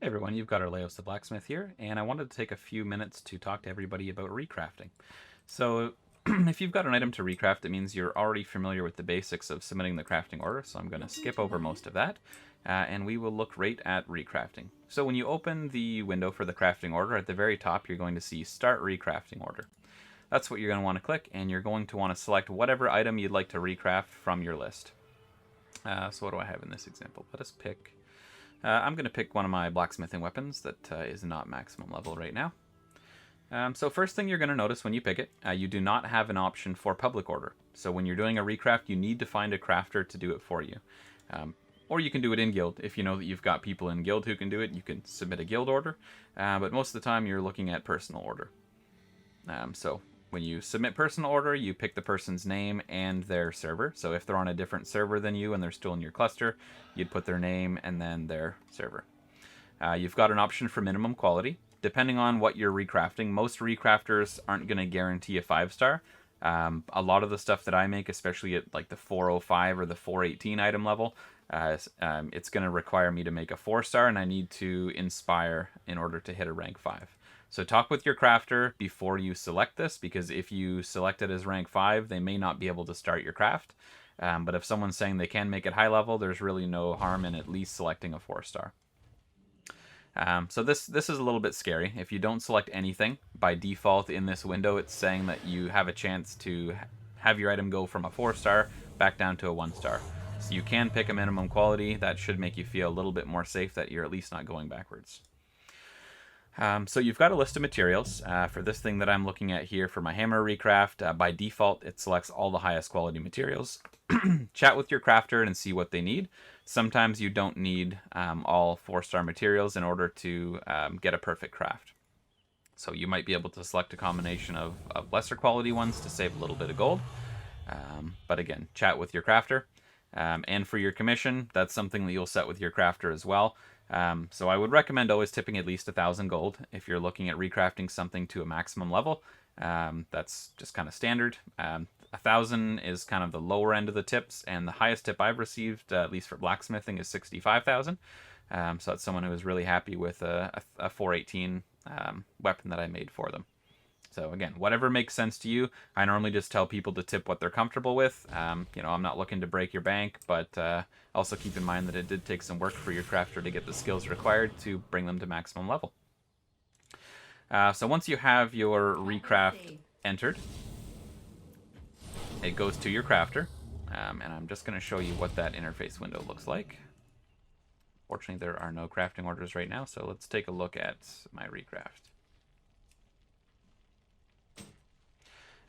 Hey everyone, you've got Arleos the Blacksmith here, and I wanted to take a few minutes to talk to everybody about recrafting. So, if you've got an item to recraft, it means you're already familiar with the basics of submitting the crafting order, so I'm going to skip over most of that, and we will look right at recrafting. So when you open the window for the crafting order, at the very top you're going to see Start Recrafting Order. That's what you're going to want to click, and you're going to want to select whatever item you'd like to recraft from your list. So what do I have in this example? Let us pick... I'm going to pick one of my blacksmithing weapons that is not maximum level right now. So first thing you're going to notice when you pick it, you do not have an option for public order. So when you're doing a recraft, you need to find a crafter to do it for you. Or you can do it in guild. If you know that you've got people in guild who can do it, you can submit a guild order. But most of the time you're looking at personal order. So when you submit personal order, you pick the person's name and their server. So if they're on a different server than you and they're still in your cluster, you'd put their name and then their server. You've got an option for minimum quality. Depending on what you're recrafting, most recrafters aren't going to guarantee a 5-star. A lot of the stuff that I make, especially at like the 405 or the 418 item level, it's going to require me to make a 4-star, and I need to inspire in order to hit a rank 5. So talk with your crafter before you select this, because if you select it as rank 5, they may not be able to start your craft. But if someone's saying they can make it high level, there's really no harm in at least selecting a 4-star. So this is a little bit scary. If you don't select anything, by default in this window, it's saying that you have a chance to have your item go from a 4-star back down to a 1-star. So you can pick a minimum quality. That should make you feel a little bit more safe that you're at least not going backwards. So you've got a list of materials. For this thing that I'm looking at here for my hammer recraft, by default it selects all the highest quality materials. Chat with your crafter and see what they need. Sometimes you don't need all 4-star materials in order to get a perfect craft. So you might be able to select a combination of lesser quality ones to save a little bit of gold. But again, chat with your crafter. And for your commission, that's something that you'll set with your crafter as well. So I would recommend always tipping at least 1,000 gold if you're looking at recrafting something to a maximum level. That's just kind of standard. 1,000 is kind of the lower end of the tips, and the highest tip I've received, at least for blacksmithing, is 65,000. So that's someone who is really happy with a 418 weapon that I made for them. So again, whatever makes sense to you. I normally just tell people to tip what they're comfortable with. I'm not looking to break your bank, but also keep in mind that it did take some work for your crafter to get the skills required to bring them to maximum level. So once you have your recraft entered, it goes to your crafter, and I'm just going to show you what that interface window looks like. Fortunately, there are no crafting orders right now, so let's take a look at my recraft.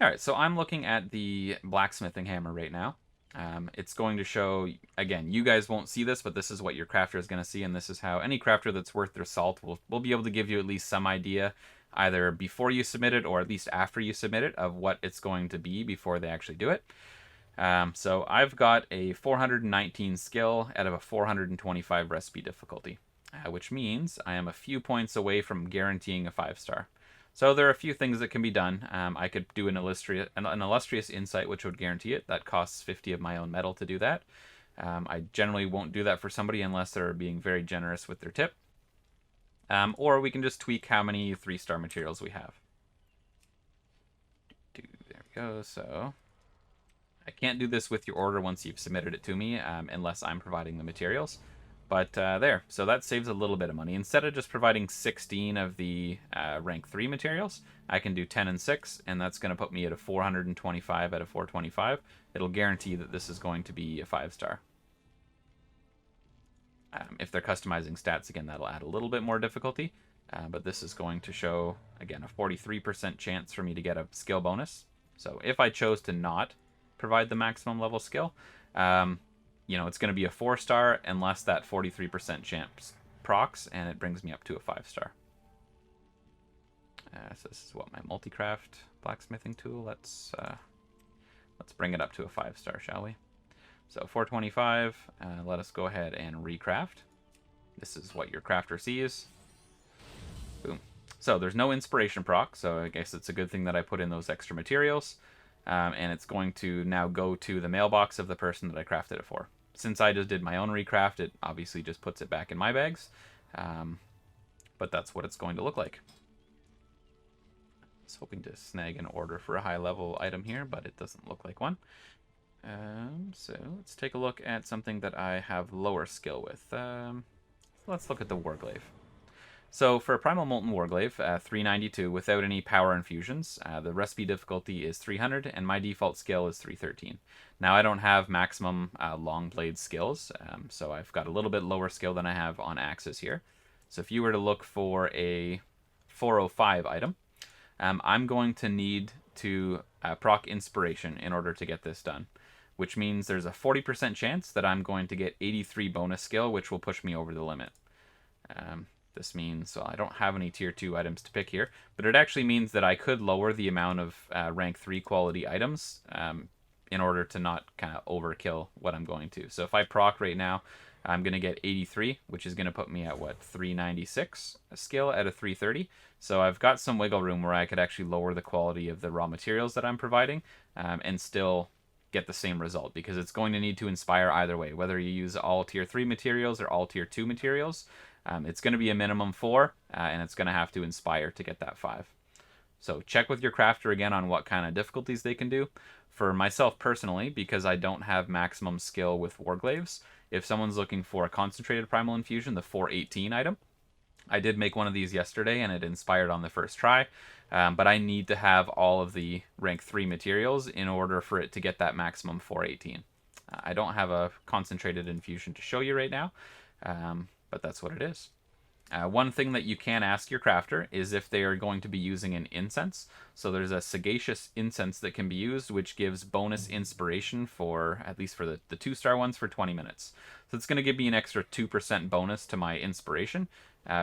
Alright, so I'm looking at the blacksmithing hammer right now. It's going to show, again, you guys won't see this, but this is what your crafter is going to see, and this is how any crafter that's worth their salt will be able to give you at least some idea, either before you submit it or at least after you submit it, of what it's going to be before they actually do it. So I've got a 419 skill out of a 425 recipe difficulty, which means I am a few points away from guaranteeing a 5-star. So there are a few things that can be done. I could do an illustrious insight, which would guarantee it. That costs 50 of my own metal to do that. I generally won't do that for somebody unless they're being very generous with their tip. Or we can just tweak how many 3-star materials we have. There we go. So I can't do this with your order once you've submitted it to me, unless I'm providing the materials. But there, so that saves a little bit of money. Instead of just providing 16 of the rank 3 materials, I can do 10 and 6, and that's going to put me at a 425 out of 425. It'll guarantee that this is going to be a 5-star. If they're customizing stats, again, that'll add a little bit more difficulty. But this is going to show, again, a 43% chance for me to get a skill bonus. So if I chose to not provide the maximum level skill, it's going to be a 4-star unless that 43% chance procs, and it brings me up to a 5-star. So this is what my multi-craft blacksmithing tool. Let's bring it up to a 5-star, shall we? So 425. Let us go ahead and recraft. This is what your crafter sees. Boom. So there's no inspiration proc, so I guess it's a good thing that I put in those extra materials. And it's going to now go to the mailbox of the person that I crafted it for. Since I just did my own recraft, it obviously just puts it back in my bags. but that's what it's going to look like. I was hoping to snag an order for a high-level item here, but it doesn't look like one. So let's take a look at something that I have lower skill with. Let's look at the Warglaive. So for a Primal Molten Warglaive, 392 without any power infusions, the recipe difficulty is 300 and my default skill is 313. Now I don't have maximum long blade skills, so I've got a little bit lower skill than I have on axes here. So if you were to look for a 405 item, I'm going to need to proc Inspiration in order to get this done, which means there's a 40% chance that I'm going to get 83 bonus skill, which will push me over the limit. This means, well, I don't have any tier 2 items to pick here, but it actually means that I could lower the amount of rank 3 quality items in order to not kind of overkill what I'm going to. So if I proc right now, I'm going to get 83, which is going to put me at, what, 396 skill out of 330. So I've got some wiggle room where I could actually lower the quality of the raw materials that I'm providing and still get the same result, because it's going to need to inspire either way, whether you use all tier 3 materials or all tier 2 materials. It's going to be a minimum 4, and it's going to have to inspire to get that 5. So check with your crafter again on what kind of difficulties they can do. For myself personally, because I don't have maximum skill with Warglaives, if someone's looking for a concentrated primal infusion, the 418 item, I did make one of these yesterday and it inspired on the first try, but I need to have all of the rank 3 materials in order for it to get that maximum 418. I don't have a concentrated infusion to show you right now, but that's what it is. One thing that you can ask your crafter is if they are going to be using an incense. So there's a sagacious incense that can be used, which gives bonus inspiration for, at least for the 2-star ones, for 20 minutes. So it's going to give me an extra 2% bonus to my inspiration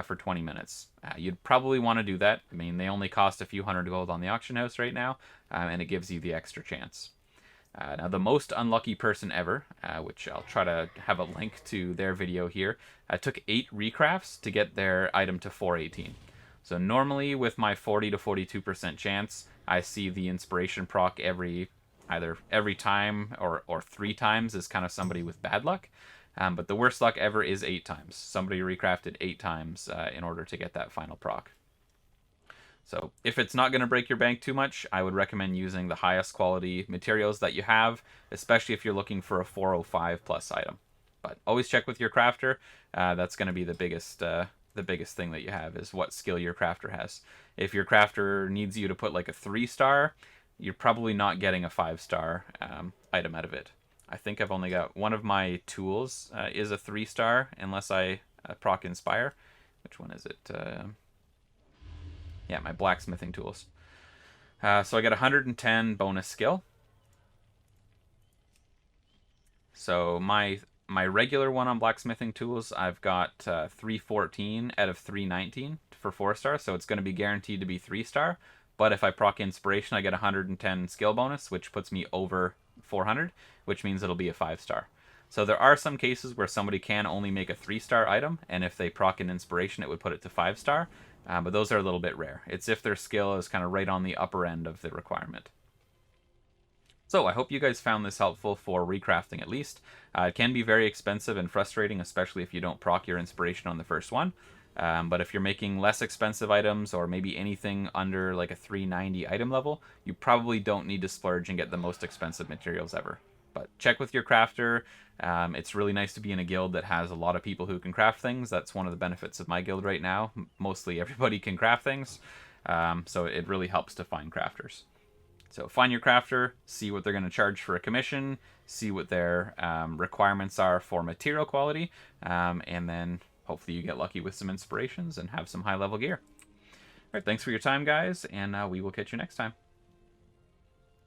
for 20 minutes. You'd probably want to do that. I mean, they only cost a few hundred gold on the auction house right now, and it gives you the extra chance. Now, the most unlucky person ever, which I'll try to have a link to their video here, took 8 recrafts to get their item to 418. So normally, with my 40 to 42% chance, I see the inspiration proc either every time or 3 times as kind of somebody with bad luck. But the worst luck ever is 8 times. Somebody recrafted 8 times in order to get that final proc. So if it's not going to break your bank too much, I would recommend using the highest quality materials that you have, especially if you're looking for a 405 plus item. But always check with your crafter. That's going to be the biggest thing that you have, is what skill your crafter has. If your crafter needs you to put like a 3-star, you're probably not getting a 5-star item out of it. I think I've only got one of my tools is a 3-star, unless I proc Inspire. Which one is it? Yeah, my blacksmithing tools. So I get 110 bonus skill. So my regular one on blacksmithing tools, I've got 314 out of 319 for 4-star, so it's going to be guaranteed to be 3-star. But if I proc Inspiration, I get 110 skill bonus, which puts me over 400, which means it'll be a 5-star. So there are some cases where somebody can only make a 3-star item, and if they proc an Inspiration, it would put it to 5-star. But those are a little bit rare. It's if their skill is kind of right on the upper end of the requirement. So I hope you guys found this helpful for recrafting at least. It can be very expensive and frustrating, especially if you don't proc your inspiration on the first one. But if you're making less expensive items, or maybe anything under like a 390 item level, you probably don't need to splurge and get the most expensive materials ever. But check with your crafter. It's really nice to be in a guild that has a lot of people who can craft things. That's one of the benefits of my guild right now. Mostly everybody can craft things, so it really helps to find crafters. So find your crafter, see what they're going to charge for a commission, see what their requirements are for material quality, and then hopefully you get lucky with some inspirations and have some high-level gear. All right, thanks for your time, guys, and we will catch you next time.